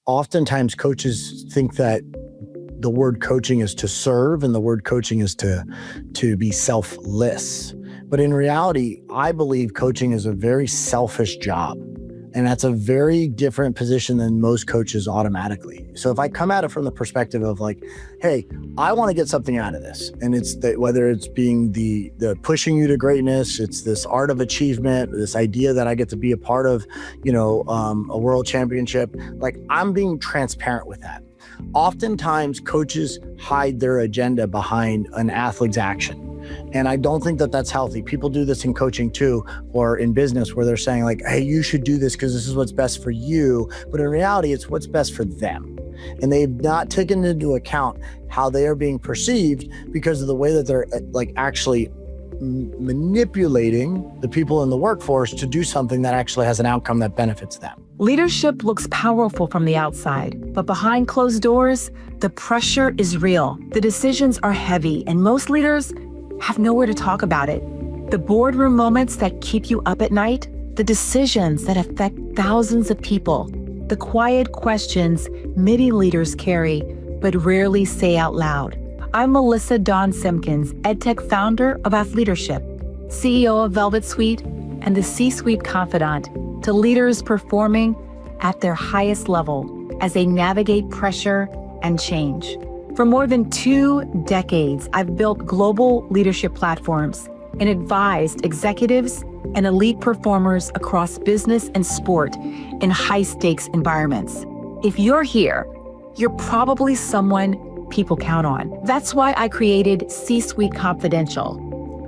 oftentimes coaches think that the word coaching is to serve and the word coaching is to be selfless. But in reality, I believe coaching is a very selfish job. And that's a very different position than most coaches automatically. So if I come at it from the perspective of like, hey, I want to get something out of this. And it's that whether it's being the pushing you to greatness, it's this art of achievement, this idea that I get to be a part of, a world championship. Like, I'm being transparent with that. Oftentimes coaches hide their agenda behind an athlete's action. And I don't think that that's healthy. People do this in coaching too, or in business where they're saying like, hey, you should do this because this is what's best for you. But in reality, it's what's best for them. And they've not taken into account how they are being perceived because of the way that they're like actually manipulating the people in the workforce to do something that actually has an outcome that benefits them. Leadership looks powerful from the outside, but behind closed doors, the pressure is real. The decisions are heavy, and most leaders have nowhere to talk about it. The boardroom moments that keep you up at night, the decisions that affect thousands of people, the quiet questions many leaders carry but rarely say out loud. I'm Melissa Dawn Simkins, EdTech founder of Athleadership, CEO of Velvet Suite, and the C-Suite confidant to leaders performing at their highest level as they navigate pressure and change. For more than 2 decades, I've built global leadership platforms and advised executives and elite performers across business and sport in high-stakes environments. If you're here, you're probably someone people count on. That's why I created C-Suite Confidential.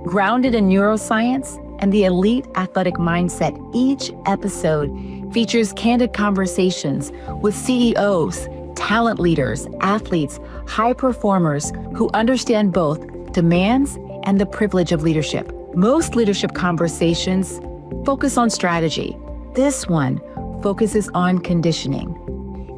Grounded in neuroscience and the elite athletic mindset, each episode features candid conversations with CEOs, talent leaders, athletes, high performers who understand both demands and the privilege of leadership. Most leadership conversations focus on strategy. This one focuses on conditioning.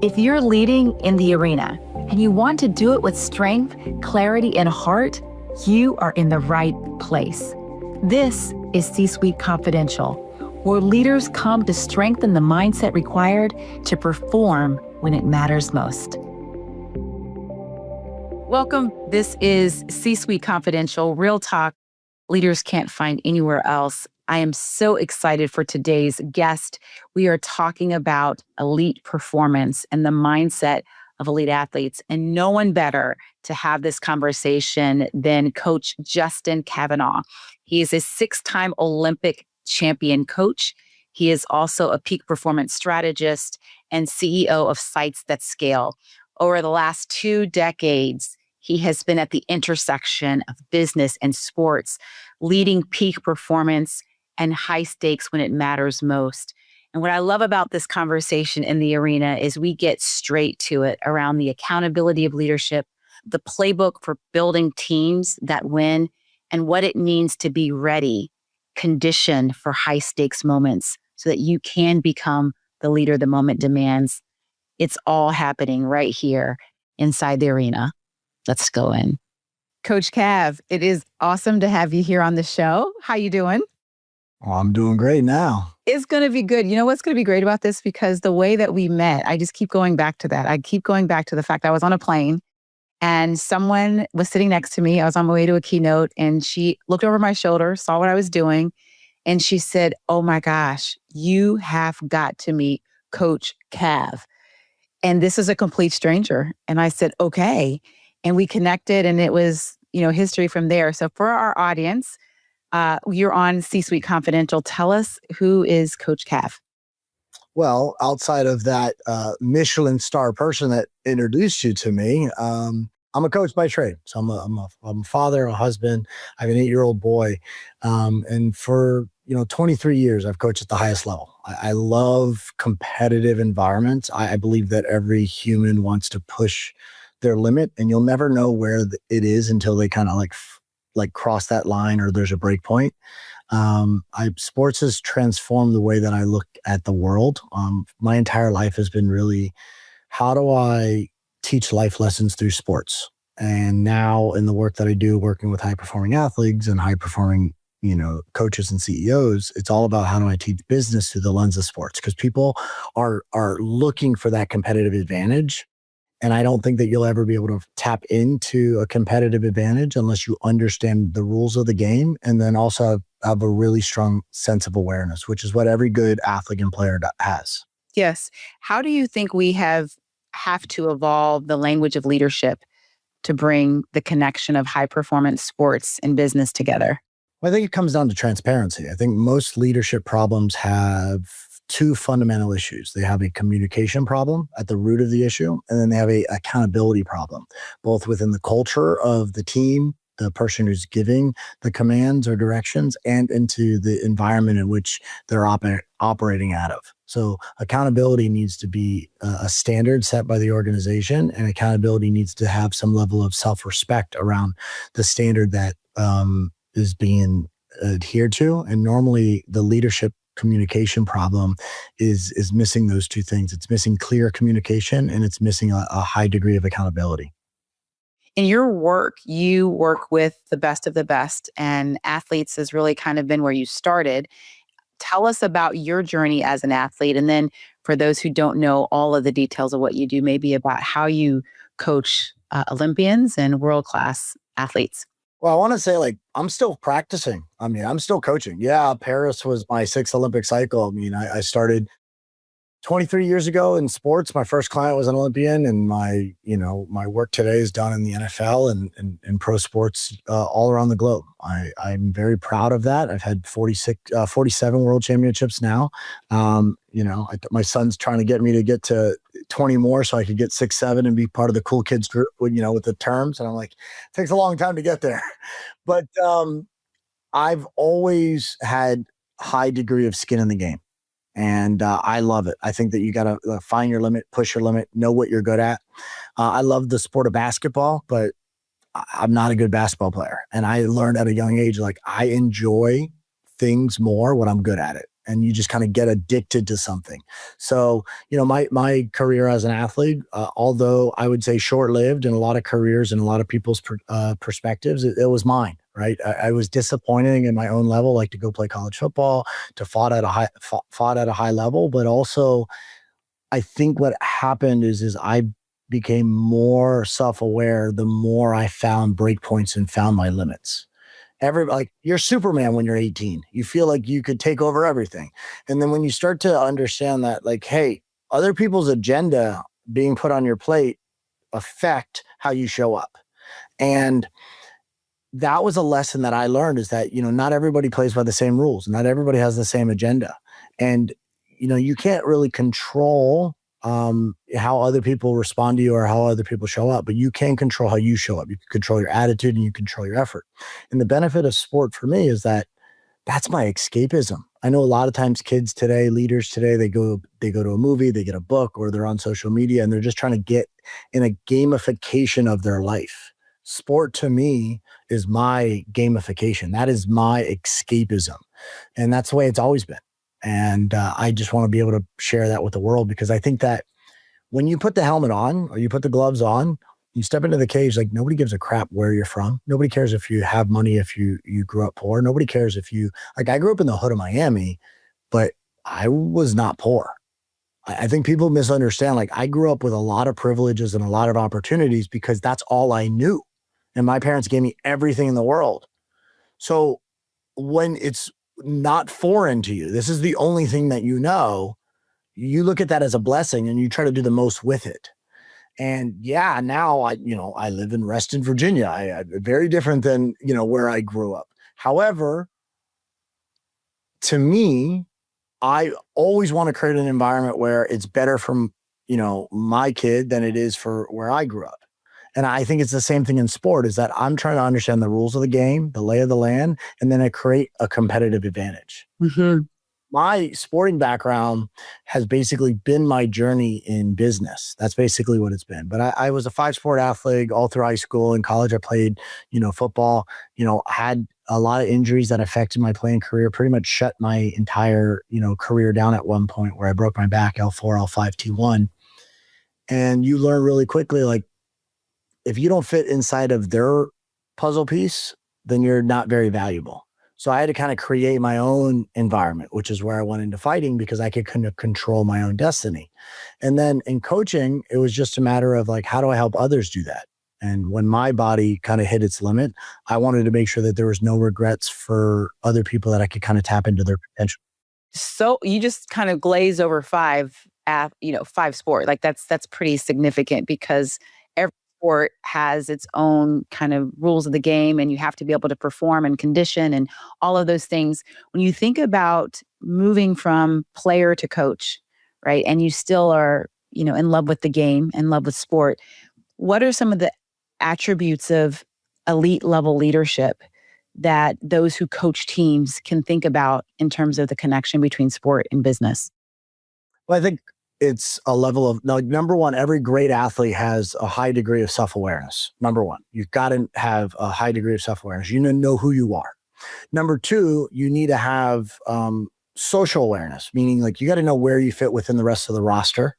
If you're leading in the arena and you want to do it with strength, clarity, and heart, you are in the right place. This is C-Suite Confidential, where leaders come to strengthen the mindset required to perform when it matters most. Welcome. This is C-Suite Confidential, real talk leaders can't find anywhere else. I am so excited for today's guest. We are talking about elite performance and the mindset of elite athletes, and no one better to have this conversation than Coach Justin Kavanaugh. He is a 6-time Olympic champion coach. He is also a peak performance strategist and CEO of Sites That Scale. Over the last 2 decades, he has been at the intersection of business and sports, leading peak performance and high stakes when it matters most. And what I love about this conversation in the arena is we get straight to it around the accountability of leadership, the playbook for building teams that win, and what it means to be ready, conditioned for high stakes moments so that you can become the leader the moment demands. It's all happening right here inside the arena. Let's go in. Coach Cav, it is awesome to have you here on the show. How you doing? Oh, I'm doing great now. It's going to be good. You know what's going to be great about this? Because the way that we met, I just keep going back to that. I keep going back to the fact I was on a plane and someone was sitting next to me. I was on my way to a keynote and she looked over my shoulder, saw what I was doing. And she said, oh my gosh, you have got to meet Coach Cav. And this is a complete stranger. And I said, okay. And we connected and it was, history from there. So for our audience, you're on C-Suite Confidential. Tell us, who is Coach Cav? Well, outside of that Michelin star person that introduced you to me, I'm a coach by trade. So I'm a father, a husband. I have an 8-year-old boy. And for 23 years, I've coached at the highest level. I love competitive environments. I believe that every human wants to push their limit, and you'll never know where it is until they kind of like cross that line or there's a break point. Sports has transformed the way that I look at the world. My entire life has been really, how do I teach life lessons through sports? And now in the work that I do, working with high performing athletes and high performing coaches and CEOs, it's all about how do I teach business through the lens of sports? Because people are looking for that competitive advantage. And I don't think that you'll ever be able to tap into a competitive advantage unless you understand the rules of the game and then also have a really strong sense of awareness, which is what every good athlete and player has. Yes. How do you think we have to evolve the language of leadership to bring the connection of high performance sports and business together? Well, I think it comes down to transparency. I think most leadership problems have two fundamental issues. They have a communication problem at the root of the issue, and then they have a accountability problem, both within the culture of the team, the person who's giving the commands or directions, and into the environment in which they're operating out of. So accountability needs to be a standard set by the organization, and accountability needs to have some level of self-respect around the standard that is being adhered to. And normally the leadership communication problem is missing those two things. It's missing clear communication and it's missing a high degree of accountability. In your work, you work with the best of the best, and athletes has really kind of been where you started. Tell us about your journey as an athlete. And then for those who don't know all of the details of what you do, maybe about how you coach Olympians and world class athletes. Well, I want to say, like, I'm still practicing. I mean, I'm still coaching. Yeah, Paris was my sixth Olympic cycle. I mean, I started 23 years ago in sports. My first client was an Olympian, and my work today is done in the NFL and pro sports all around the globe. I'm very proud of that. I've had 47 world championships now. My son's trying to get me to get to 20 more so I could get 6, 7 and be part of the cool kids group with the terms. And I'm like, it takes a long time to get there. But I've always had high degree of skin in the game. And I love it. I think that you got to find your limit, push your limit, know what you're good at. I love the sport of basketball, but I'm not a good basketball player. And I learned at a young age, like, I enjoy things more when I'm good at it. And you just kind of get addicted to something. So, my career as an athlete, although I would say short-lived in a lot of careers and a lot of people's perspectives, it was mine, right? I was disappointing in my own level, like to go play college football, to fought at a high level. But also, I think what happened is I became more self-aware the more I found breakpoints and found my limits. Like, you're Superman when you're 18. You feel like you could take over everything. And then when you start to understand that, like, hey, other people's agenda being put on your plate affect how you show up. And that was a lesson that I learned, is that, not everybody plays by the same rules. Not everybody has the same agenda. And, you can't really control how other people respond to you or how other people show up, but you can control how you show up. You can control your attitude and you control your effort. And the benefit of sport for me is that that's my escapism. I know a lot of times kids today, leaders today, they go to a movie, they get a book, or they're on social media and they're just trying to get in a gamification of their life. Sport to me is my gamification. That is my escapism. And that's the way it's always been. And I just want to be able to share that with the world, because I think that when you put the helmet on or you put the gloves on, you step into the cage, like, nobody gives a crap where you're from. Nobody cares if you have money, if you grew up poor. Nobody cares if I grew up in the hood of Miami, but I was not poor. I think people misunderstand. Like, I grew up with a lot of privileges and a lot of opportunities because that's all I knew. And my parents gave me everything in the world. So when it's not foreign to you, this is the only thing that you know, you look at that as a blessing and you try to do the most with it. And yeah, now I live in Reston, Virginia. I very different than, where I grew up. However, to me, I always want to create an environment where it's better for, my kid than it is for where I grew up. And I think it's the same thing in sport, is that I'm trying to understand the rules of the game, the lay of the land, and then I create a competitive advantage. Mm-hmm. My sporting background has basically been my journey in business. That's basically what it's been. But I was a 5-sport athlete all through high school. In college, I played, football, had a lot of injuries that affected my playing career, pretty much shut my entire, career down at one point, where I broke my back, L4, L5, T1. And you learn really quickly, like, if you don't fit inside of their puzzle piece, then you're not very valuable. So I had to kind of create my own environment, which is where I went into fighting because I could kind of control my own destiny. And then in coaching, it was just a matter of like, how do I help others do that? And when my body kind of hit its limit, I wanted to make sure that there was no regrets for other people, that I could kind of tap into their potential. So you just kind of glaze over five sport. Like that's pretty significant because every sport has its own kind of rules of the game and you have to be able to perform and condition and all of those things. When you think about moving from player to coach, right? And you still are, in love with the game, in love with sport. What are some of the attributes of elite level leadership that those who coach teams can think about in terms of the connection between sport and business? Well, I think it's a level of, like, number one, every great athlete has a high degree of self awareness. Number one, you've got to have a high degree of self awareness. You need to know who you are. Number two, you need to have social awareness, meaning like you got to know where you fit within the rest of the roster.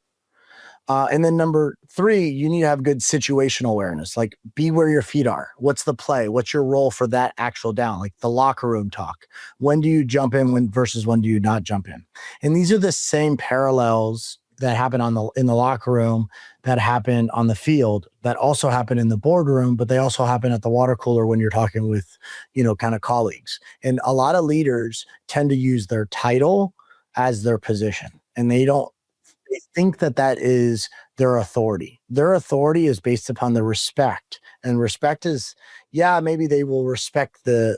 And then number three, you need to have good situational awareness, like be where your feet are. What's the play? What's your role for that actual down? Like the locker room talk. When do you jump in versus when do you not jump in? And these are the same parallels that happen in the locker room, that happen on the field, that also happen in the boardroom, but they also happen at the water cooler when you're talking with, kind of colleagues. And a lot of leaders tend to use their title as their position, and they think that that is their authority. Their authority is based upon the respect. And respect is, yeah, maybe they will respect the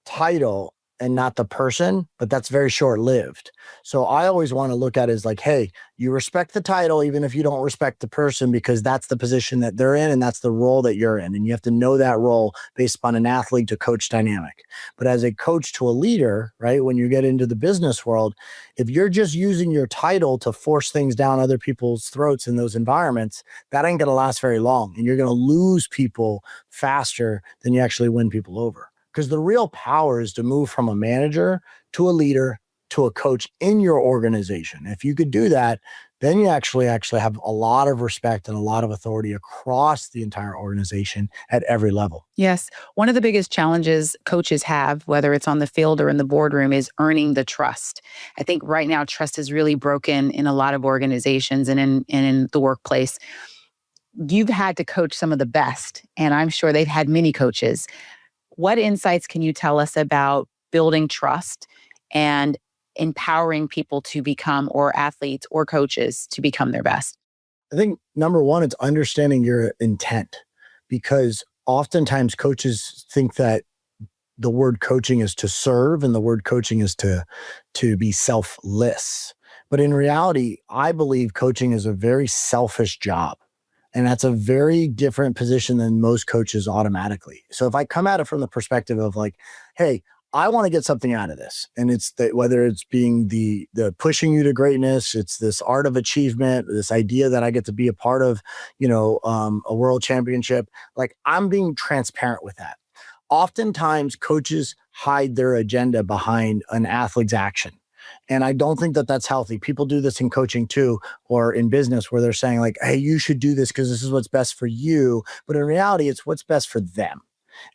title and not the person, but that's very short-lived. So I always want to look at it as like, hey, you respect the title even if you don't respect the person, because that's the position that they're in and that's the role that you're in. And you have to know that role based upon an athlete to coach dynamic. But as a coach to a leader, right, when you get into the business world, if you're just using your title to force things down other people's throats in those environments, that ain't going to last very long. And you're going to lose people faster than you actually win people over. Because the real power is to move from a manager to a leader to a coach in your organization. If you could do that, then you actually have a lot of respect and a lot of authority across the entire organization at every level. Yes. One of the biggest challenges coaches have, whether it's on the field or in the boardroom, is earning the trust. I think right now trust is really broken in a lot of organizations and in the workplace. You've had to coach some of the best, and I'm sure they've had many coaches. What insights can you tell us about building trust and empowering people to become, or athletes or coaches to become their best? I think number one, it's understanding your intent, because oftentimes coaches think that the word coaching is to serve and the word coaching is to be selfless. But in reality, I believe coaching is a very selfish job. And that's a very different position than most coaches automatically. So if I come at it from the perspective of like, hey, I want to get something out of this. And it's whether it's being the pushing you to greatness, it's this art of achievement, this idea that I get to be a part of, a world championship. Like, I'm being transparent with that. Oftentimes coaches hide their agenda behind an athlete's action. And I don't think that that's healthy. People do this in coaching too, or in business, where they're saying like, hey, you should do this because this is what's best for you. But in reality, it's what's best for them.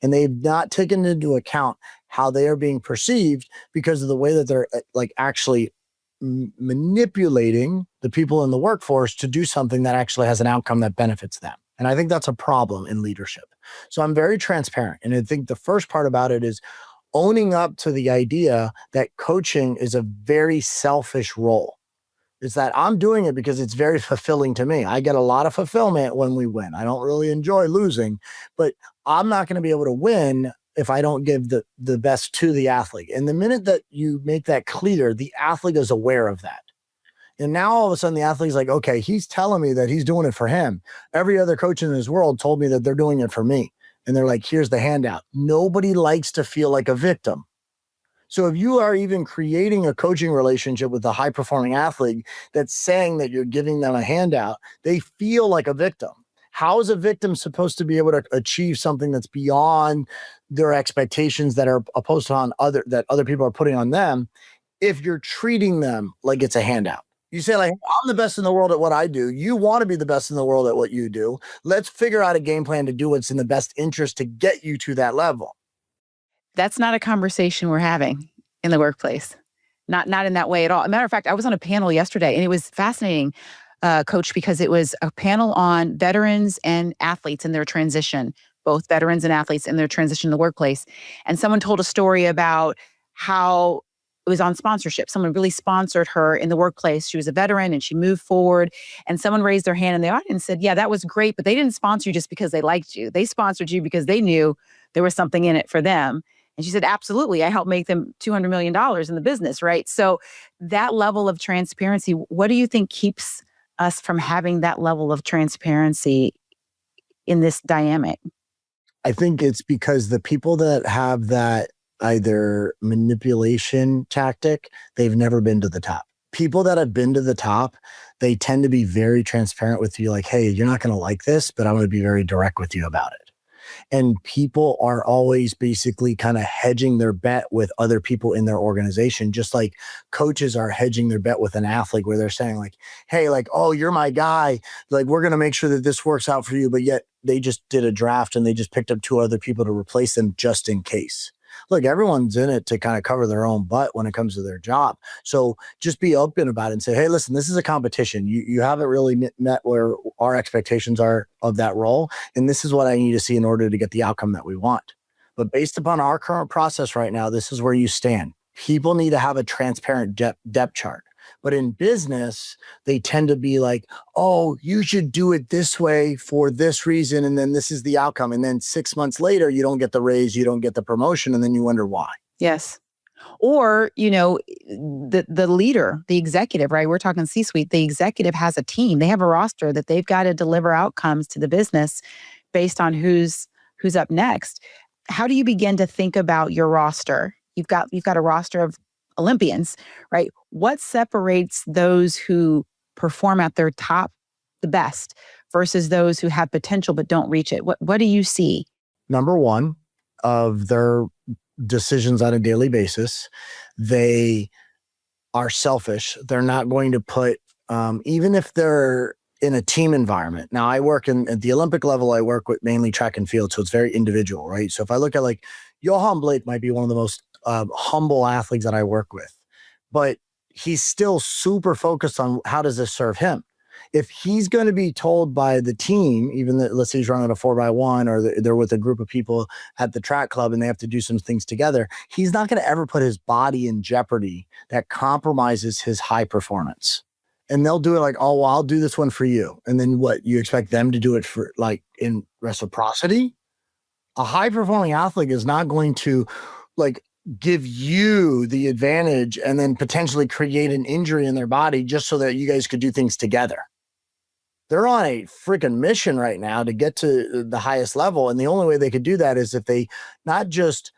And they've not taken into account how they are being perceived because of the way that they're like actually manipulating the people in the workforce to do something that actually has an outcome that benefits them. And I think that's a problem in leadership. So I'm very transparent. And I think the first part about it is owning up to the idea that coaching is a very selfish role. Is that I'm doing it because it's very fulfilling to me. I get a lot of fulfillment when we win. I don't really enjoy losing, but I'm not going to be able to win if I don't give the best to the athlete. And the minute that you make that clear, the athlete is aware of that. And now all of a sudden the athlete's like, okay, he's telling me that he's doing it for him. Every other coach in this world told me that they're doing it for me. And they're like, here's the handout. Nobody likes to feel like a victim. So if you are even creating a coaching relationship with a high performing athlete that's saying that you're giving them a handout, they feel like a victim. How is a victim supposed to be able to achieve something that's beyond their expectations that are opposed on that other people are putting on them if you're treating them like it's a handout? You say like, I'm the best in the world at what I do. You want to be the best in the world at what you do. Let's figure out a game plan to do what's in the best interest to get you to that level. That's not a conversation we're having in the workplace. Not in that way at all. As a matter of fact, I was on a panel yesterday, and it was fascinating, Coach, because it was a panel on veterans and athletes in their transition, both veterans and athletes in their transition to the workplace. And someone told a story about how it was on sponsorship. Someone really sponsored her in the workplace. She was a veteran and she moved forward. And someone raised their hand in the audience and said, yeah, that was great, but they didn't sponsor you just because they liked you. They sponsored you because they knew there was something in it for them. And she said, absolutely. I helped make them $200 million in the business, right? So that level of transparency, what do you think keeps us from having that level of transparency in this dynamic? I think it's because the people that have that either manipulation tactic, they've never been to the top. People that have been to the top, they tend to be very transparent with you, like, hey, you're not going to like this, but I'm going to be very direct with you about it. And people are always basically kind of hedging their bet with other people in their organization, just like coaches are hedging their bet with an athlete where they're saying like, hey, like, oh, you're my guy. Like, we're going to make sure that this works out for you. But yet they just did a draft and they just picked up 2 other people to replace them just in case. Look, everyone's in it to kind of cover their own butt when it comes to their job. So just be open about it and say, hey, listen, this is a competition. You haven't really met where our expectations are of that role. And this is what I need to see in order to get the outcome that we want. But based upon our current process right now, this is where you stand. People need to have a transparent depth chart. But in business, they tend to be like, oh, you should do it this way for this reason. And then this is the outcome. And then 6 months later, you don't get the raise, you don't get the promotion. And then you wonder why. Yes. Or, the leader, the executive, right? We're talking C-suite. The executive has a team. They have a roster that they've got to deliver outcomes to the business based on who's up next. How do you begin to think about your roster? You've got a roster of Olympians, right? What separates those who perform at their top the best versus those who have potential but don't reach it? What do you see? Number one, of their decisions on a daily basis, they are selfish. They're not going to put, even if they're in a team environment. Now, I work at the Olympic level, I work with mainly track and field, so it's very individual, right? So if I look at like Johan Blake might be one of the most humble athletes that I work with, but he's still super focused on how does this serve him. If he's going to be told by the team, even that, let's say he's running a 4x1 or they're with a group of people at the track club and they have to do some things together, he's not going to ever put his body in jeopardy that compromises his high performance. And they'll do it like, oh, well, I'll do this one for you. And then what, you expect them to do it for like in reciprocity? A high performing athlete is not going to like give you the advantage and then potentially create an injury in their body just so that you guys could do things together. They're on a freaking mission right now to get to the highest level. And the only way they could do that is if they not just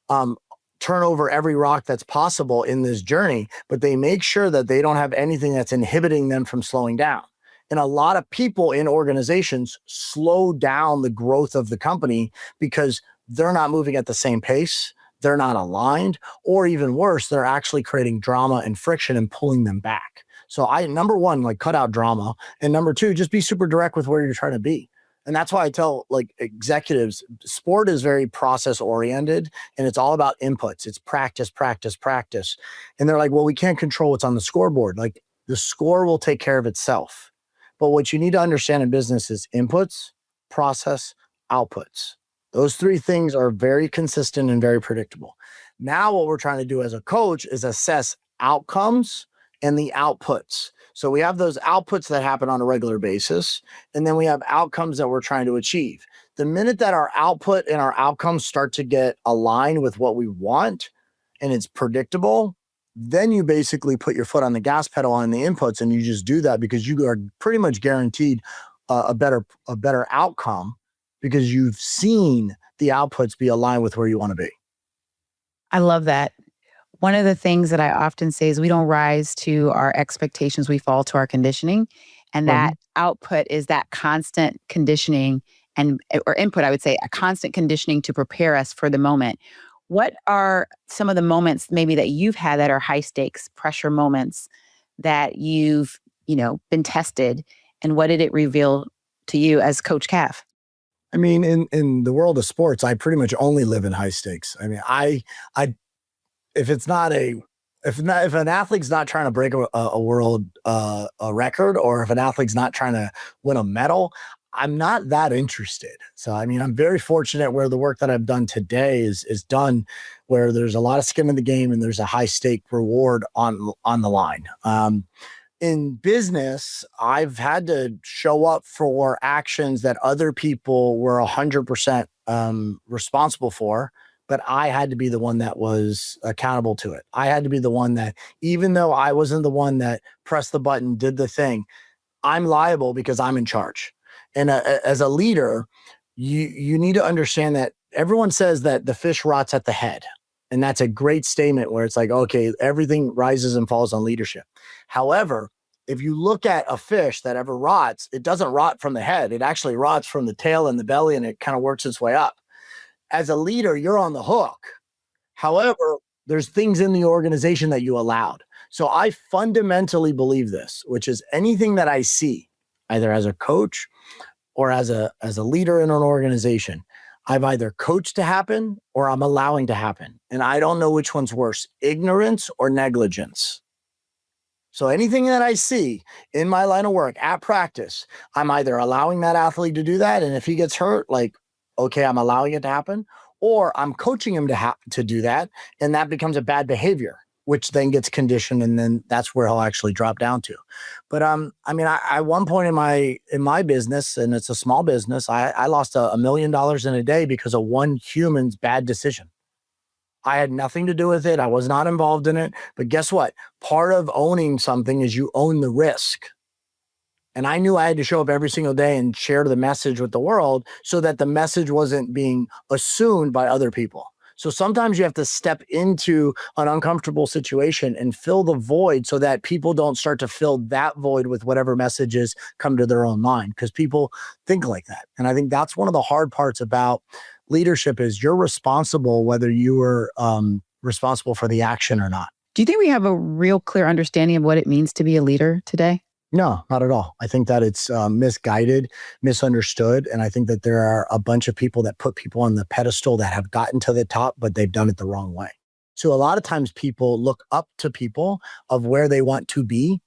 turn over every rock that's possible in this journey, but they make sure that they don't have anything that's inhibiting them from slowing down. And a lot of people in organizations slow down the growth of the company because they're not moving at the same pace. They're not aligned, or even worse, they're actually creating drama and friction and pulling them back. So number one, like cut out drama. And number two, just be super direct with where you're trying to be. And that's why I tell like executives, sport is very process oriented and it's all about inputs. It's practice, practice, practice. And they're like, well, we can't control what's on the scoreboard. Like the score will take care of itself. But what you need to understand in business is inputs, process, outputs. Those 3 things are very consistent and very predictable. Now, what we're trying to do as a coach is assess outcomes and the outputs. So we have those outputs that happen on a regular basis, and then we have outcomes that we're trying to achieve. The minute that our output and our outcomes start to get aligned with what we want and it's predictable, then you basically put your foot on the gas pedal on the inputs, and you just do that because you are pretty much guaranteed a better outcome because you've seen the outputs be aligned with where you want to be. I love that. One of the things that I often say is we don't rise to our expectations, we fall to our conditioning. And that output is that constant conditioning or input, I would say, a constant conditioning to prepare us for the moment. What are some of the moments maybe that you've had that are high stakes pressure moments that you've, been tested, and what did it reveal to you as Coach Cav? I mean, in the world of sports, I pretty much only live in high stakes. I mean, I if it's not a if an athlete's not trying to break a world a record, or if an athlete's not trying to win a medal, I'm not that interested. So I mean, I'm very fortunate where the work that I've done today is done, where there's a lot of skin in the game and there's a high stake reward on the line. In business, I've had to show up for actions that other people were 100% responsible for, but I had to be the one that was accountable to it. I had to be the one that, even though I wasn't the one that pressed the button, did the thing, I'm liable because I'm in charge. And as a leader, you need to understand that everyone says that the fish rots at the head. And that's a great statement where it's like, okay, everything rises and falls on leadership. However, if you look at a fish that ever rots, it doesn't rot from the head. It actually rots from the tail and the belly, and it kind of works its way up. As a leader, you're on the hook. However, there's things in the organization that you allowed. So I fundamentally believe this, which is anything that I see, either as a coach or as a leader in an organization, I've either coached to happen or I'm allowing to happen. And I don't know which one's worse, ignorance or negligence. So anything that I see in my line of work at practice, I'm either allowing that athlete to do that. And if he gets hurt, like, okay, I'm allowing it to happen, or I'm coaching him to do that. And that becomes a bad behavior, which then gets conditioned. And then that's where he'll actually drop down to. But, I mean, I one point in my business, and it's a small business, I lost $1 million in a day because of one human's bad decision. I had nothing to do with it. I was not involved in it. But guess what? Part of owning something is you own the risk. And I knew I had to show up every single day and share the message with the world so that the message wasn't being assumed by other people. So sometimes you have to step into an uncomfortable situation and fill the void so that people don't start to fill that void with whatever messages come to their own mind, because people think like that. And I think that's one of the hard parts about leadership is you're responsible whether you are responsible for the action or not. Do you think we have a real clear understanding of what it means to be a leader today? No, not at all. I think that it's misguided, misunderstood. And I think that there are a bunch of people that put people on the pedestal that have gotten to the top, but they've done it the wrong way. So a lot of times people look up to people of where they want to be,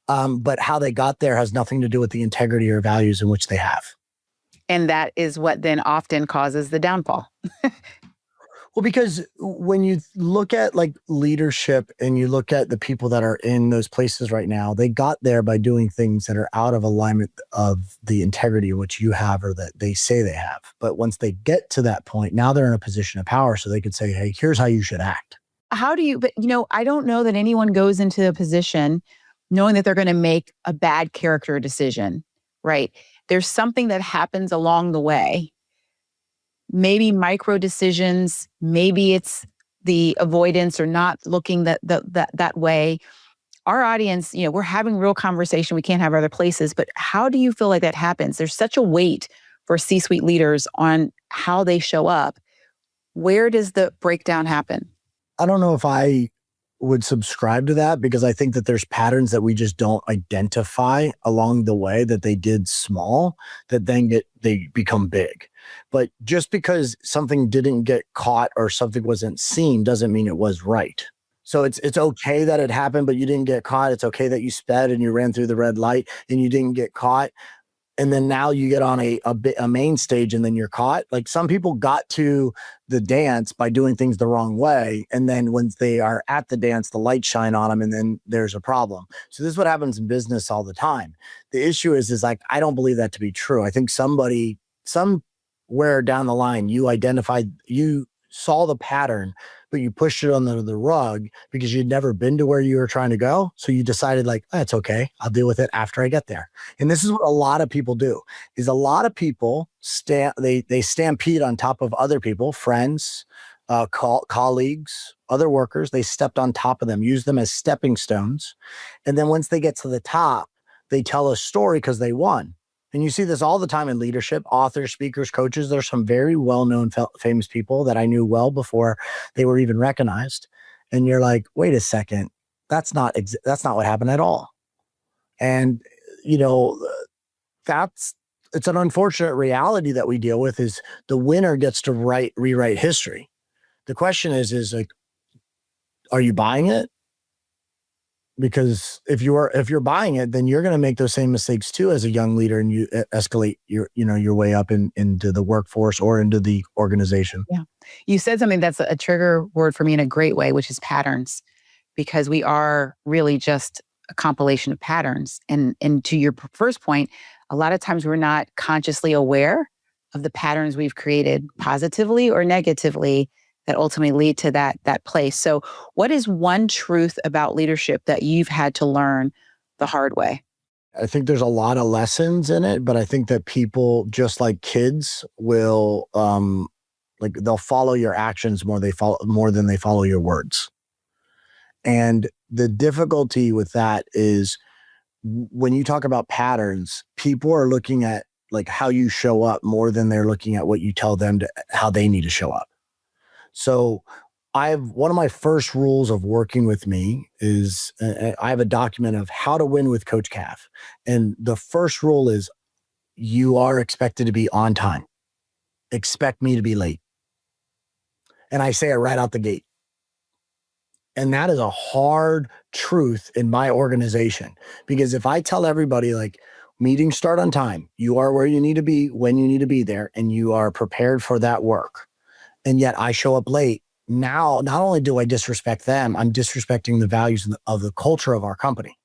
but how they got there has nothing to do with the integrity or values in which they have. And that is what then often causes the downfall. Well, because when you look at like leadership and you look at the people that are in those places right now, they got there by doing things that are out of alignment of the integrity which you have or that they say they have. But once they get to that point, now they're in a position of power. So they could say, hey, here's how you should act. But I don't know that anyone goes into a position knowing that they're going to make a bad character decision, right? There's something that happens along the way. Maybe micro decisions, maybe it's the avoidance or not looking that way. Our audience, we're having real conversation. We can't have other places, but how do you feel like that happens? There's such a weight for C-suite leaders on how they show up. Where does the breakdown happen? I don't know if I would subscribe to that, because I think that there's patterns that we just don't identify along the way that they did small that then they become big. But just because something didn't get caught or something wasn't seen doesn't mean it was right. So it's okay that it happened, but you didn't get caught. It's okay that you sped and you ran through the red light and you didn't get caught. And then now you get on a main stage and then you're caught. Like some people got to the dance by doing things the wrong way. And then when they are at the dance, the lights shine on them and then there's a problem. So this is what happens in business all the time. The issue is like, I don't believe that to be true. I think somewhere down the line, you saw the pattern, but you pushed it under the rug because you'd never been to where you were trying to go. So you decided like, that's okay. I'll deal with it after I get there. And this is what a lot of people do, is a lot of people they stampede on top of other people, friends, colleagues, other workers. They stepped on top of them, use them as stepping stones. And then once they get to the top, they tell a story because they won. And you see this all the time in leadership, authors, speakers, coaches. There's some very well-known, famous people that I knew well before they were even recognized. And you're like, wait a second, that's not what happened at all. And, that's it's an unfortunate reality that we deal with is the winner gets to rewrite history. The question is like, are you buying it? Because if you're buying it, then you're going to make those same mistakes too as a young leader, and you escalate your way up into the workforce or into the organization. Yeah. You said something that's a trigger word for me in a great way, which is patterns, because we are really just a compilation of patterns. And to your first point, a lot of times we're not consciously aware of the patterns we've created positively or negatively that ultimately lead to that place. So what is one truth about leadership that you've had to learn the hard way? I think there's a lot of lessons in it, but I think that people, just like kids, will like they'll follow your actions more than they follow your words. And the difficulty with that is when you talk about patterns, people are looking at like how you show up more than they're looking at what you tell them how they need to show up. So one of my first rules of working with me is I have a document of how to win with Coach Cav. And the first rule is you are expected to be on time. Expect me to be late. And I say it right out the gate. And that is a hard truth in my organization, because if I tell everybody like meetings start on time, you are where you need to be when you need to be there, and you are prepared for that work, and yet I show up late, now not only do I disrespect them, I'm disrespecting the values of the culture of our company.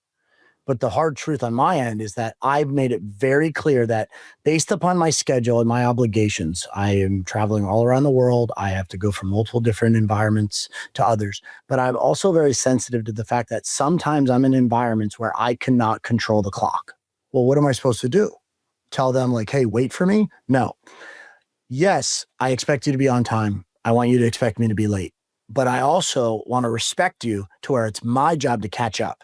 But the hard truth on my end is that I've made it very clear that based upon my schedule and my obligations, I am traveling all around the world. I have to go from multiple different environments to others. But I'm also very sensitive to the fact that sometimes I'm in environments where I cannot control the clock. Well, what am I supposed to do? Tell them like, hey, wait for me? No. Yes, I expect you to be on time. I want you to expect me to be late. But I also want to respect you to where it's my job to catch up.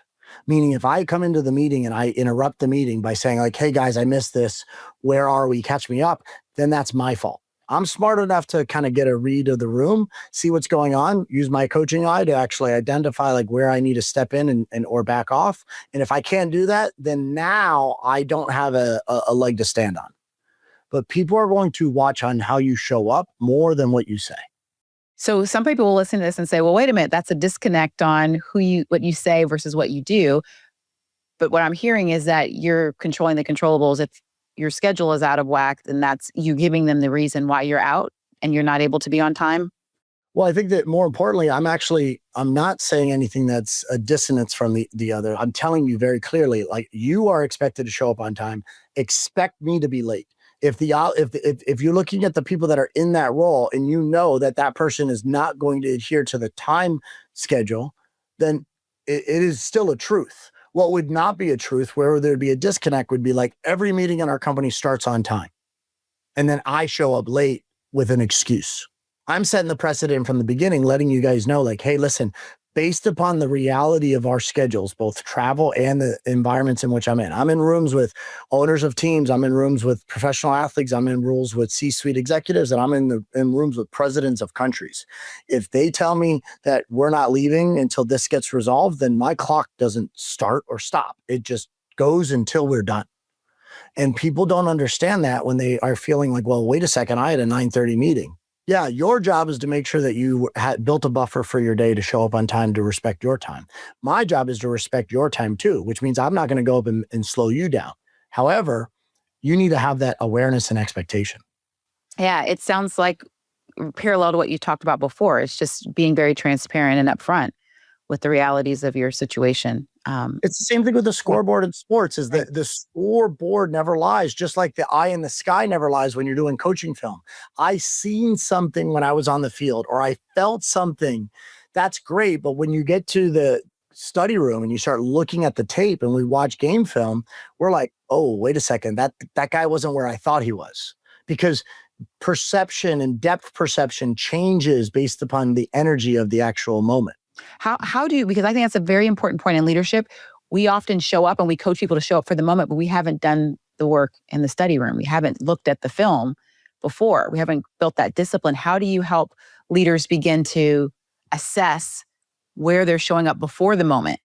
Meaning if I come into the meeting and I interrupt the meeting by saying like, hey guys, I missed this. Where are we? Catch me up. Then that's my fault. I'm smart enough to kind of get a read of the room, see what's going on, use my coaching eye to actually identify like where I need to step in and or back off. And if I can't do that, then now I don't have a leg to stand on. But people are going to watch on how you show up more than what you say. So some people will listen to this and say, well, wait a minute, that's a disconnect on what you say versus what you do. But what I'm hearing is that you're controlling the controllables. If your schedule is out of whack, then that's you giving them the reason why you're out and you're not able to be on time. Well, I think that more importantly, I'm not saying anything that's a dissonance from the other. I'm telling you very clearly, like you are expected to show up on time. Expect me to be late. If you're looking at the people that are in that role and you know that person is not going to adhere to the time schedule, then it is still a truth. What would not be a truth, where there'd be a disconnect, would be like every meeting in our company starts on time, and then I show up late with an excuse. I'm setting the precedent from the beginning, letting you guys know like, hey, listen, based upon the reality of our schedules, both travel and the environments in which I'm in rooms with owners of teams. I'm in rooms with professional athletes. I'm in rooms with C-suite executives, and I'm in rooms with presidents of countries. If they tell me that we're not leaving until this gets resolved, then my clock doesn't start or stop. It just goes until we're done. And people don't understand that when they are feeling like, well, wait a second, I had a 9:30 meeting. Yeah, your job is to make sure that you had built a buffer for your day to show up on time, to respect your time. My job is to respect your time too, which means I'm not going to go up and slow you down. However, you need to have that awareness and expectation. Yeah, it sounds like parallel to what you talked about before. It's just being very transparent and upfront with the realities of your situation. It's the same thing with the scoreboard in sports, is that the scoreboard never lies, just like the eye in the sky never lies when you're doing coaching film. I seen something when I was on the field, or I felt something. That's great. But when you get to the study room and you start looking at the tape and we watch game film, we're like, oh, wait a second, that guy wasn't where I thought he was. Because perception and depth perception changes based upon the energy of the actual moment. How do you, because I think that's a very important point in leadership. We often show up and we coach people to show up for the moment, but we haven't done the work in the study room. We haven't looked at the film before. We haven't built that discipline. How do you help leaders begin to assess where they're showing up before the moment?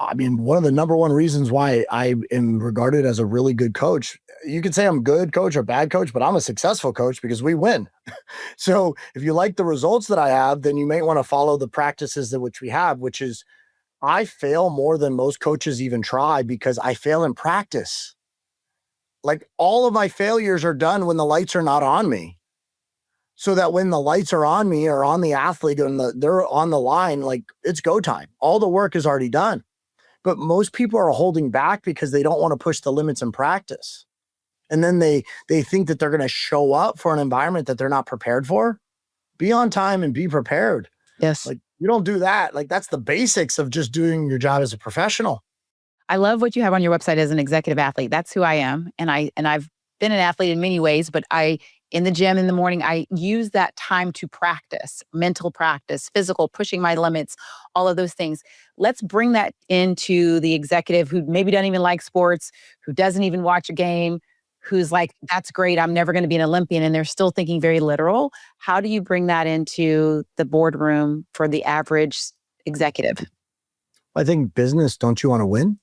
I mean, one of the number one reasons why I am regarded as a really good coach, you could say I'm good coach or bad coach, but I'm a successful coach because we win. So if you like the results that I have, then you may want to follow the practices that which we have, which is I fail more than most coaches even try because I fail in practice. Like all of my failures are done when the lights are not on me. So that when the lights are on me or on the athlete and they're on the line, like it's go time. All the work is already done. But most people are holding back because they don't want to push the limits in practice. And then they think that they're going to show up for an environment that they're not prepared for. Be on time and be prepared. Yes. Like you don't do that. Like that's the basics of just doing your job as a professional. I love what you have on your website as an executive athlete. That's who I am. And I've been an athlete in many ways, but in the gym in the morning, I use that time to practice, mental practice, physical, pushing my limits, all of those things. Let's bring that into the executive who maybe doesn't even like sports, who doesn't even watch a game, who's like, that's great, I'm never going to be an Olympian, and they're still thinking very literal. How do you bring that into the boardroom for the average executive? I think business, don't you want to win?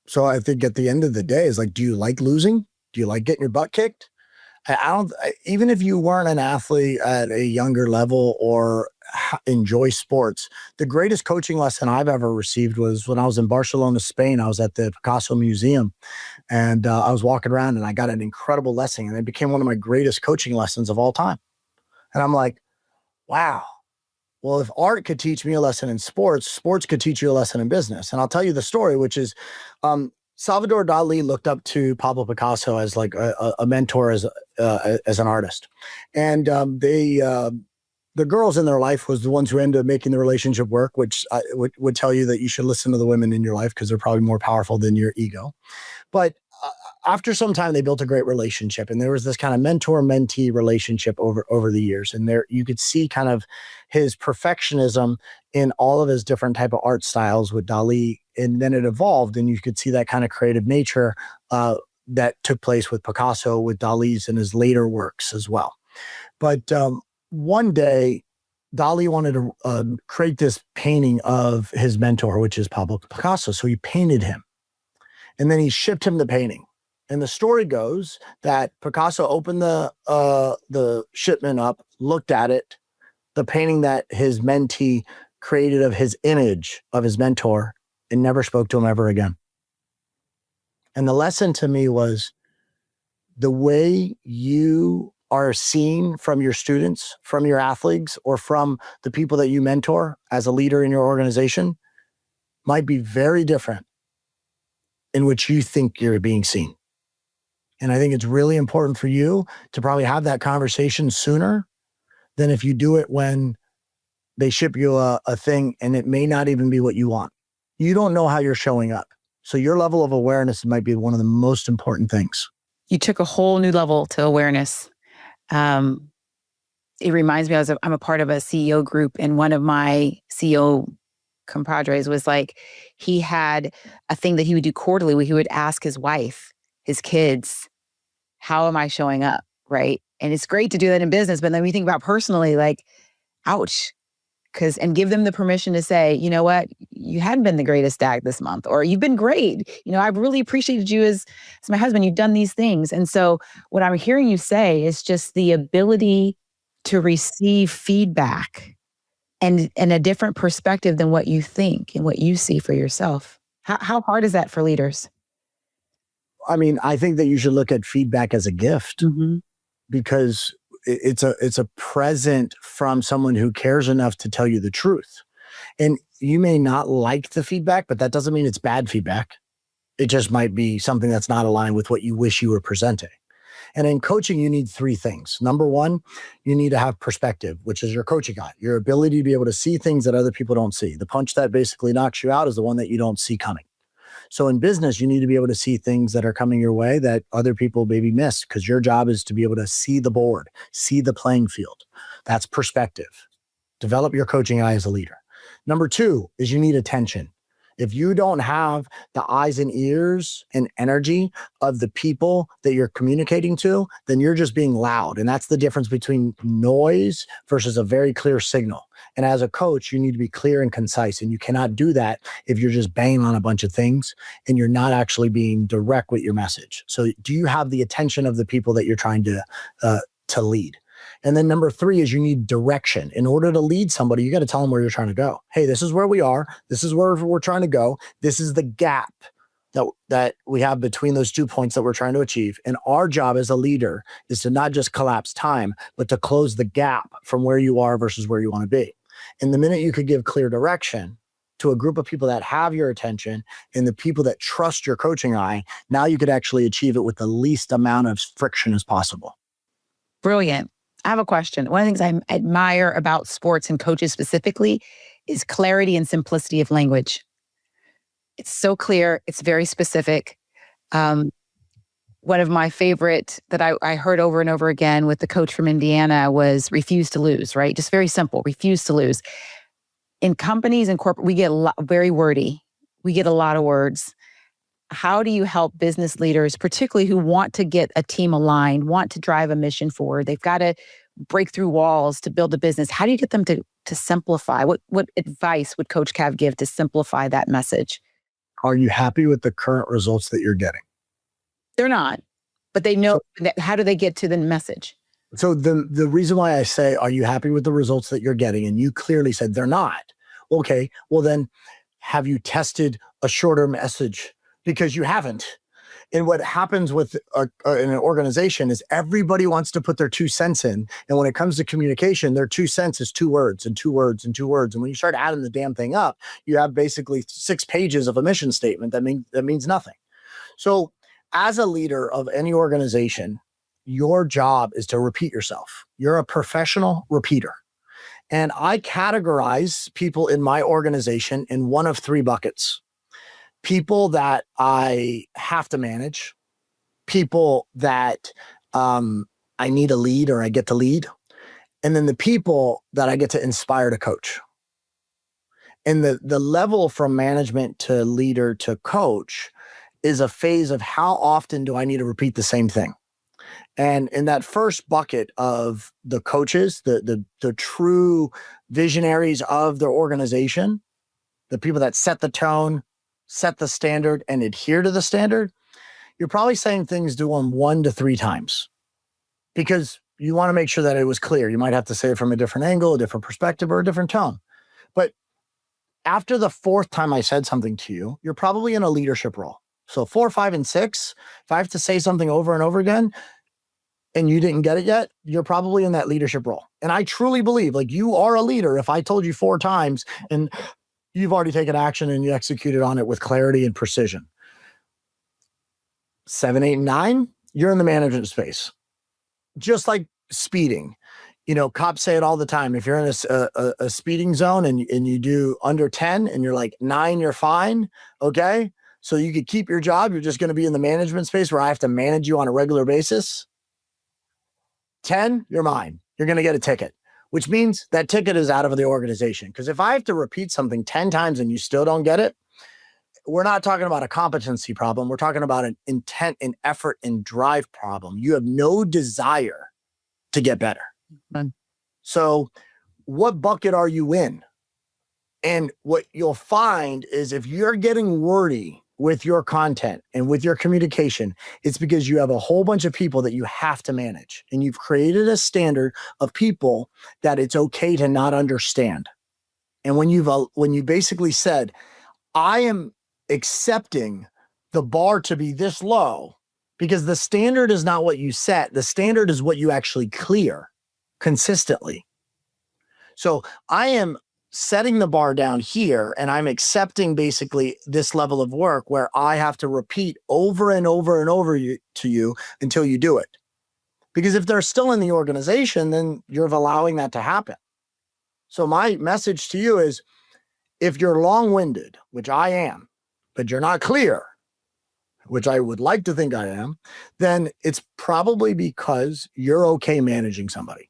So I think at the end of the day, is like, do you like losing? Do you like getting your butt kicked? Even if you weren't an athlete at a younger level or enjoy sports, the greatest coaching lesson I've ever received was when I was in Barcelona, Spain. I was at the Picasso Museum and I was walking around and I got an incredible lesson and it became one of my greatest coaching lessons of all time. And I'm like, wow. Well, if art could teach me a lesson in sports, sports could teach you a lesson in business. And I'll tell you the story, which is Salvador Dali looked up to Pablo Picasso as like a mentor as an artist. And the girls in their life was the ones who ended up making the relationship work, which would tell you that you should listen to the women in your life because they're probably more powerful than your ego. But after some time, they built a great relationship, and there was this kind of mentor-mentee relationship over the years. And there you could see kind of his perfectionism in all of his different type of art styles with Dali, and then it evolved, and you could see that kind of creative nature that took place with Picasso, with Dali's and his later works as well. But one day, Dali wanted to create this painting of his mentor, which is Pablo Picasso. So he painted him, and then he shipped him the painting. And the story goes that Picasso opened the shipment up, looked at it, the painting that his mentee created of his image of his mentor, and never spoke to him ever again. And the lesson to me was the way you are seen from your students, from your athletes, or from the people that you mentor as a leader in your organization might be very different in which you think you're being seen. And I think it's really important for you to probably have that conversation sooner than if you do it when they ship you a thing and it may not even be what you want. You don't know how you're showing up. So your level of awareness might be one of the most important things. You took a whole new level to awareness. It reminds me, I'm a part of a CEO group, and one of my CEO compadres was like, he had a thing that he would do quarterly where he would ask his wife, his kids, how am I showing up, right? And it's great to do that in business, but then we think about personally, like, ouch. And give them the permission to say, you know what, you hadn't been the greatest dad this month, or you've been great. You know, I've really appreciated you as my husband. You've done these things. And so what I'm hearing you say is just the ability to receive feedback and a different perspective than what you think and what you see for yourself. How hard is that for leaders? I mean, I think that you should look at feedback as a gift because it's a present from someone who cares enough to tell you the truth. And you may not like the feedback, but that doesn't mean it's bad feedback. It just might be something that's not aligned with what you wish you were presenting. And in coaching, you need three things. Number one, you need to have perspective, which is your coaching eye, your ability to be able to see things that other people don't see. The punch that basically knocks you out is the one that you don't see coming. So in business, you need to be able to see things that are coming your way that other people maybe miss, because your job is to be able to see the board, see the playing field. That's perspective. Develop your coaching eye as a leader. Number two is you need attention. If you don't have the eyes and ears and energy of the people that you're communicating to, then you're just being loud. And that's the difference between noise versus a very clear signal. And as a coach, you need to be clear and concise. And you cannot do that if you're just banging on a bunch of things and you're not actually being direct with your message. So do you have the attention of the people that you're trying to lead? And then number 3 is you need direction. In order to lead somebody, you got to tell them where you're trying to go. Hey, this is where we are. This is where we're trying to go. This is the gap that we have between those 2 points that we're trying to achieve. And our job as a leader is to not just collapse time, but to close the gap from where you are versus where you want to be. And the minute you could give clear direction to a group of people that have your attention and the people that trust your coaching eye, now you could actually achieve it with the least amount of friction as possible. Brilliant. I have a question. One of the things I admire about sports and coaches specifically is clarity and simplicity of language. It's so clear. It's very specific. One of my favorite that I heard over and over again with the coach from Indiana was refuse to lose, right? Just very simple, refuse to lose. In companies and corporate, we get very wordy. We get a lot of words. How do you help business leaders, particularly who want to get a team aligned, want to drive a mission forward? They've got to break through walls to build a business. How do you get them to simplify? What advice would Coach Cav give to simplify that message? Are you happy with the current results that you're getting? They're not, but they know. How do they get to the message? So the reason why I say, are you happy with the results that you're getting? And you clearly said they're not. Okay, well then, have you tested a shorter message? Because you haven't. And what happens with an organization is everybody wants to put their 2 cents in. And when it comes to communication, their 2 cents is 2 words and 2 words and 2 words. And when you start adding the damn thing up, you have basically 6 pages of a mission statement that means nothing. So as a leader of any organization, your job is to repeat yourself. You're a professional repeater. And I categorize people in my organization in one of 3 buckets. People that I have to manage, people that I need to lead or I get to lead, and then the people that I get to inspire to coach. And the level from management to leader to coach is a phase of how often do I need to repeat the same thing. And in that first bucket of the coaches, the true visionaries of their organization, the people that set the tone, set the standard, and adhere to the standard, you're probably saying things to them 1 to 3 times because you want to make sure that it was clear. You might have to say it from a different angle, a different perspective, or a different tone. But after the 4th time I said something to you, you're probably in a leadership role. So 4, 5, and 6, if I have to say something over and over again and you didn't get it yet, you're probably in that leadership role. And I truly believe like you are a leader. If I told you 4 times and you've already taken action and you executed on it with clarity and precision. 7, 8, and 9, you're in the management space. Just like speeding. You know, cops say it all the time. If you're in a speeding zone and you do under 10 and you're like 9, you're fine. Okay. So you could keep your job. You're just going to be in the management space where I have to manage you on a regular basis. 10, you're mine. You're going to get a ticket, which means that ticket is out of the organization. Because if I have to repeat something 10 times and you still don't get it, we're not talking about a competency problem. We're talking about an intent and effort and drive problem. You have no desire to get better. None. So what bucket are you in? And what you'll find is if you're getting wordy with your content and with your communication, it's because you have a whole bunch of people that you have to manage. And you've created a standard of people that it's okay to not understand. And when you basically said, I am accepting the bar to be this low because the standard is not what you set. The standard is what you actually clear consistently. So I am setting the bar down here and I'm accepting basically this level of work where I have to repeat over and over and over to you until you do it. Because if they're still in the organization, then you're allowing that to happen. So my message to you is if you're long-winded, which I am, but you're not clear, which I would like to think I am, then it's probably because you're okay managing somebody.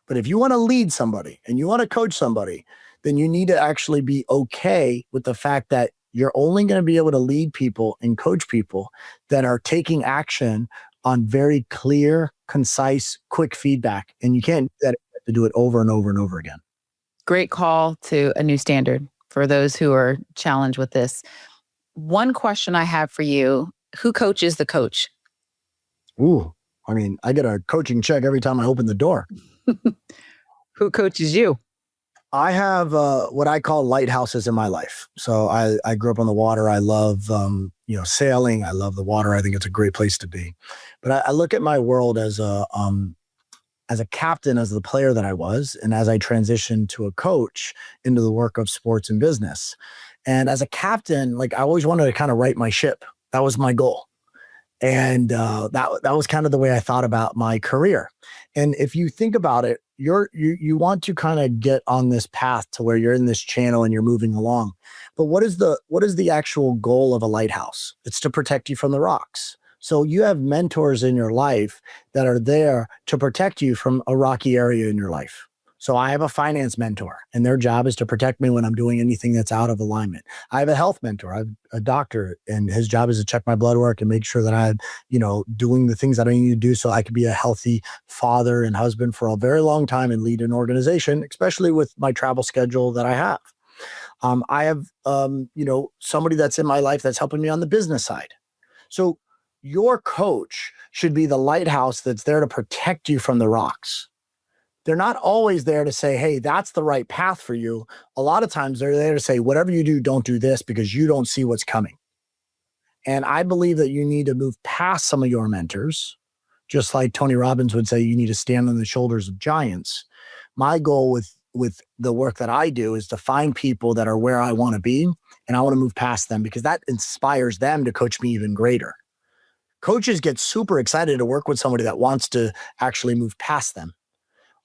But if you want to lead somebody and you want to coach somebody, then you need to actually be okay with the fact that You're only going to be able to lead people and coach people that are taking action on very clear, concise, quick feedback. And you can't do that. You have to do it over and over and over again. Great call to a new standard for those who are challenged with this. One question I have for you, who coaches the coach? Ooh, I mean, I get a coaching check every time I open the door. Who coaches you? I have what I call lighthouses in my life. So I grew up on the water. I love, sailing. I love the water. I think it's a great place to be. But I look at my world as a captain, as the player that I was, and as I transitioned to a coach into the work of sports and business. And as a captain, like I always wanted to kind of right my ship. That was my goal. And that was kind of the way I thought about my career. And if you think about it, you want to kind of get on this path to where you're in this channel and you're moving along. But what is the actual goal of a lighthouse? It's to protect you from the rocks. So you have mentors in your life that are there to protect you from a rocky area in your life. So I have a finance mentor, and their job is to protect me when I'm doing anything that's out of alignment. I have a health mentor. I have a doctor, and his job is to check my blood work and make sure that I'm, doing the things that I need to do so I could be a healthy father and husband for a very long time and lead an organization, especially with my travel schedule that I have. I have, somebody that's in my life that's helping me on the business side. So your coach should be the lighthouse that's there to protect you from the rocks. They're not always there to say, hey, that's the right path for you. A lot of times they're there to say, whatever you do, don't do this because you don't see what's coming. And I believe that you need to move past some of your mentors, just like Tony Robbins would say, you need to stand on the shoulders of giants. My goal with the work that I do is to find people that are where I want to be, and I want to move past them because that inspires them to coach me even greater. Coaches get super excited to work with somebody that wants to actually move past them.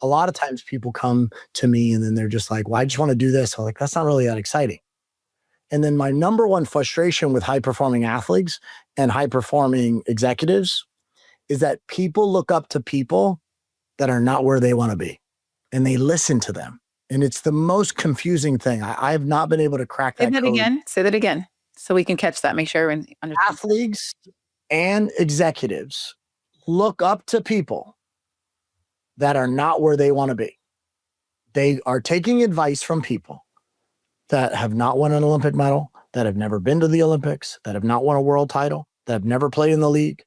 A lot of times people come to me and then they're just like, well, I just want to do this. I'm like, that's not really that exciting. And then my number one frustration with high performing athletes and high performing executives is that people look up to people that are not where they want to be and they listen to them. And it's the most confusing thing. I have not been able to crack that code. Say that again so we can catch that. Make sure everyone understands. Athletes and executives look up to people that are not where they want to be. They are taking advice from people that have not won an Olympic medal, that have never been to the Olympics, that have not won a world title, that have never played in the league.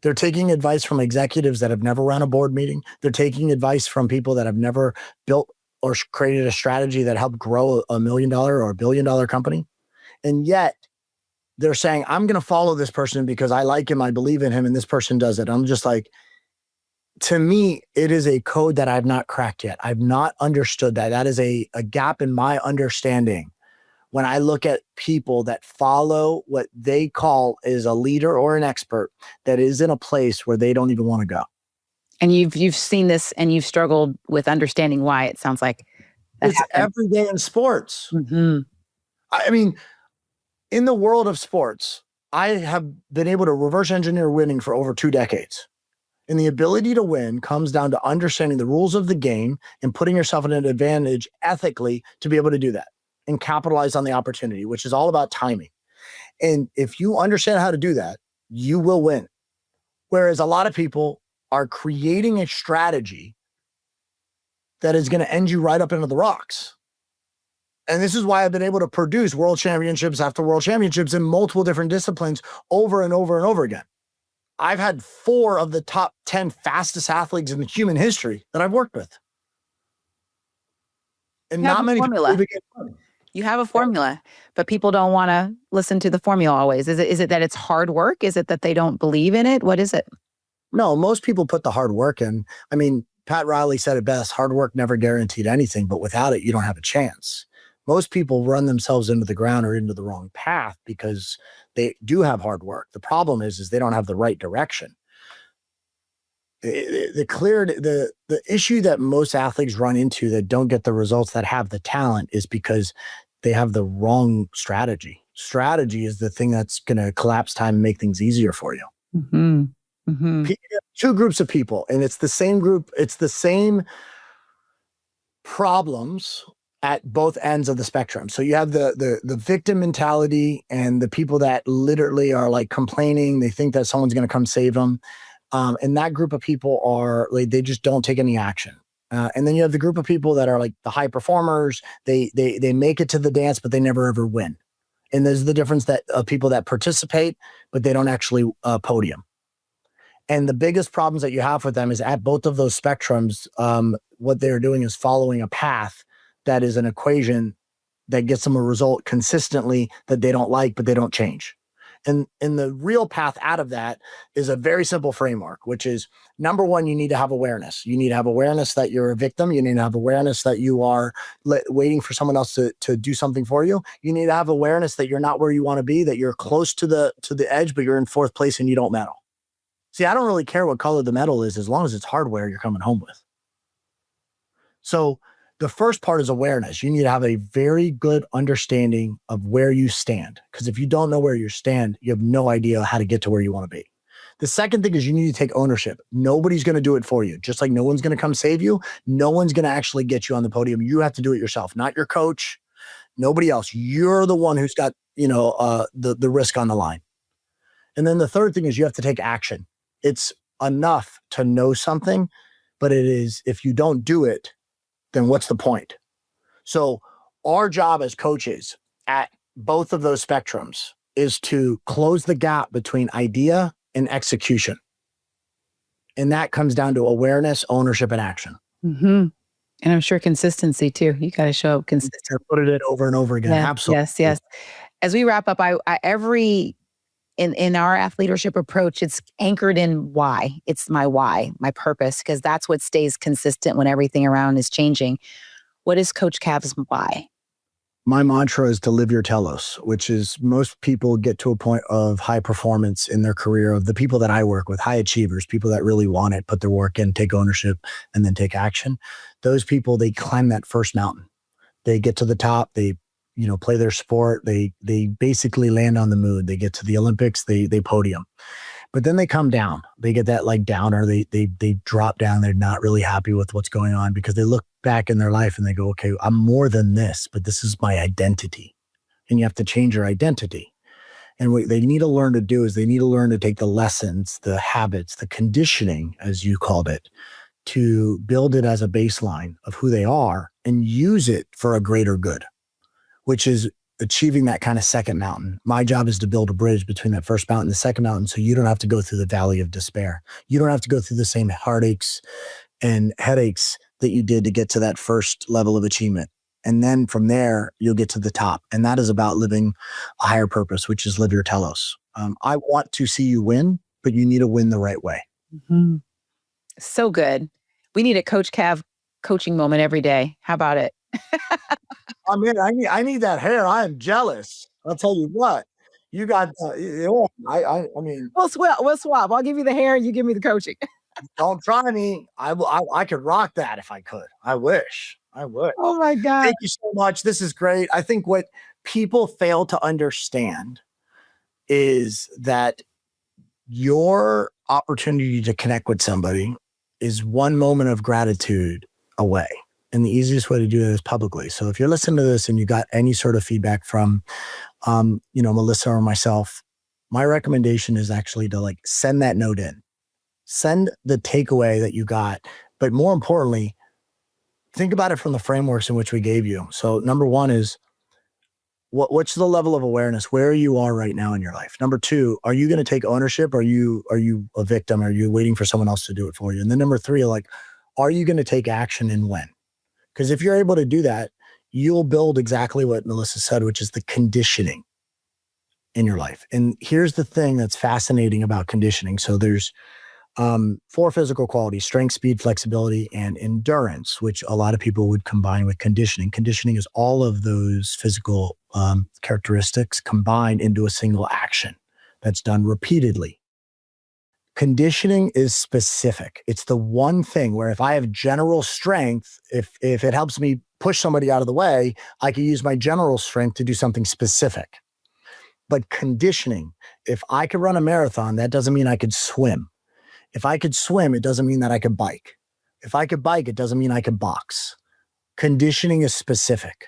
They're taking advice from executives that have never run a board meeting. They're taking advice from people that have never built or created a strategy that helped grow $1 million or $1 billion company. And yet they're saying, I'm going to follow this person because I like him, I believe in him, and this person does it. I'm just like, to me, it is a code that I've not cracked yet. I've not understood that. That is a gap in my understanding when I look at people that follow what they call is a leader or an expert that is in a place where they don't even want to go. And you've seen this and you've struggled with understanding why, it sounds like. It's every day in sports. Mm-hmm. I mean, in the world of sports, I have been able to reverse engineer winning for over 2 decades. And the ability to win comes down to understanding the rules of the game and putting yourself in an advantage ethically to be able to do that and capitalize on the opportunity, which is all about timing. And if you understand how to do that, you will win. Whereas a lot of people are creating a strategy that is going to end you right up into the rocks. And this is why I've been able to produce world championships after world championships in multiple different disciplines over and over and over again. I've had 4 of the top 10 fastest athletes in human history that I've worked with. And not many people even get money. You have a formula, but people don't want to listen to the formula always. Is it that it's hard work? Is it that they don't believe in it? What is it? No, most people put the hard work in. I mean, Pat Riley said it best, hard work never guaranteed anything, but without it, you don't have a chance. Most people run themselves into the ground or into the wrong path because they do have hard work. The problem is they don't have the right direction. The issue that most athletes run into that don't get the results that have the talent is because they have the wrong strategy. Strategy is the thing that's going to collapse time and make things easier for you. Mm-hmm. Mm-hmm. 2 groups of people, and it's the same group. It's the same problems at both ends of the spectrum. So you have the victim mentality and the people that literally are like complaining. They think that someone's going to come save them. And that group of people are like, they just don't take any action. And then you have the group of people that are like the high performers. They make it to the dance, but they never ever win. And there's the difference that people that participate, but they don't actually podium. And the biggest problems that you have with them is at both of those spectrums, what they're doing is following a path that is an equation that gets them a result consistently that they don't like, but they don't change. And the real path out of that is a very simple framework, which is number one, you need to have awareness. You need to have awareness that you're a victim. You need to have awareness that you are waiting for someone else to do something for you. You need to have awareness that you're not where you want to be, that you're close to the edge, but you're in fourth place and you don't medal. See, I don't really care what color the medal is as long as it's hardware you're coming home with. So the first part is awareness. You need to have a very good understanding of where you stand. Because if you don't know where you stand, you have no idea how to get to where you want to be. The second thing is you need to take ownership. Nobody's going to do it for you. Just like no one's going to come save you. No one's going to actually get you on the podium. You have to do it yourself, not your coach, nobody else. You're the one who's got, the risk on the line. And then the third thing is you have to take action. It's enough to know something, but it is, if you don't do it, then what's the point? So our job as coaches at both of those spectrums is to close the gap between idea and execution. And that comes down to awareness, ownership, and action. Mm-hmm. And I'm sure consistency too. You got to show up consistent. Put it over and over again. Yeah, Absolutely. Yes. As we wrap up, in our athleadership approach, it's anchored in why. It's my why, my purpose, because that's what stays consistent when everything around is changing. What is Coach Cav's why? My mantra is to live your telos, which is most people get to a point of high performance in their career, of the people that I work with, high achievers, people that really want it, put their work in, take ownership, and then take action. Those people, they climb that first mountain. They get to the top, they play their sport. They basically land on the moon. They get to the Olympics, they podium, but then they come down. They get that like downer. They drop down. They're not really happy with what's going on because they look back in their life and they go, okay, I'm more than this, but this is my identity. And you have to change your identity. And what they need to learn to do is they need to learn to take the lessons, the habits, the conditioning, as you called it, to build it as a baseline of who they are and use it for a greater good, which is achieving that kind of second mountain. My job is to build a bridge between that first mountain and the second mountain so you don't have to go through the valley of despair. You don't have to go through the same heartaches and headaches that you did to get to that first level of achievement. And then from there, you'll get to the top. And that is about living a higher purpose, which is live your telos. I want to see you win, but you need to win the right way. Mm-hmm. So good. We need a Coach Cav coaching moment every day. How about it? I mean, I need that hair. I am jealous. I'll tell you what. You got. I mean, We'll swap. I'll give you the hair. You give me the coaching. don't try me. I could rock that if I could. I wish. I would. Oh my God. Thank you so much. This is great. I think what people fail to understand is that your opportunity to connect with somebody is one moment of gratitude away. And the easiest way to do that is publicly. So if you're listening to this and you got any sort of feedback from, Melissa or myself, my recommendation is actually to like send that note in, send the takeaway that you got. But more importantly, think about it from the frameworks in which we gave you. So number one is what's the level of awareness where you are right now in your life? Number two, are you going to take ownership? Are you a victim? Are you waiting for someone else to do it for you? And then number three, like, are you going to take action and when? Because if you're able to do that, you'll build exactly what Melissa said, which is the conditioning in your life. And here's the thing that's fascinating about conditioning. So there's 4 physical qualities: strength, speed, flexibility, and endurance, which a lot of people would combine with conditioning. Conditioning is all of those physical characteristics combined into a single action that's done repeatedly. Conditioning is specific. It's the one thing where if I have general strength, if it helps me push somebody out of the way, I can use my general strength to do something specific. But conditioning, if I could run a marathon, that doesn't mean I could swim. If I could swim, it doesn't mean that I could bike. If I could bike, it doesn't mean I could box. Conditioning is specific.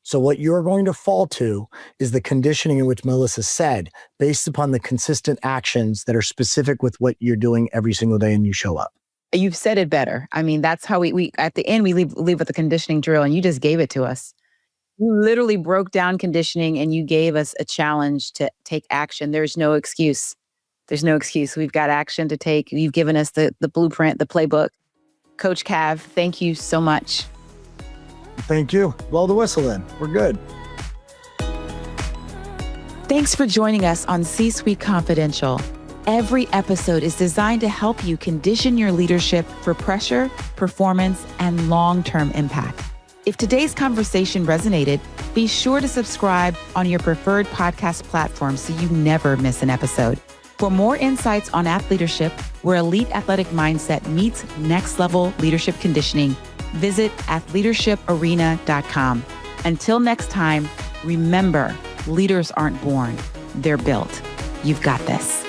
So what you're going to fall to is the conditioning in which Melissa said, based upon the consistent actions that are specific with what you're doing every single day and you show up. You've said it better. I mean, that's how we at the end, we leave with a conditioning drill, and you just gave it to us. You literally broke down conditioning and you gave us a challenge to take action. There's no excuse. There's no excuse. We've got action to take. You've given us the blueprint, the playbook. Coach Cav, thank you so much. Thank you. Blow the whistle then. We're good. Thanks for joining us on C-Suite Confidential. Every episode is designed to help you condition your leadership for pressure, performance, and long-term impact. If today's conversation resonated, be sure to subscribe on your preferred podcast platform so you never miss an episode. For more insights on athleadership, where elite athletic mindset meets next-level leadership conditioning, visit athleadershiparena.com. Until next time, remember, leaders aren't born, they're built. You've got this.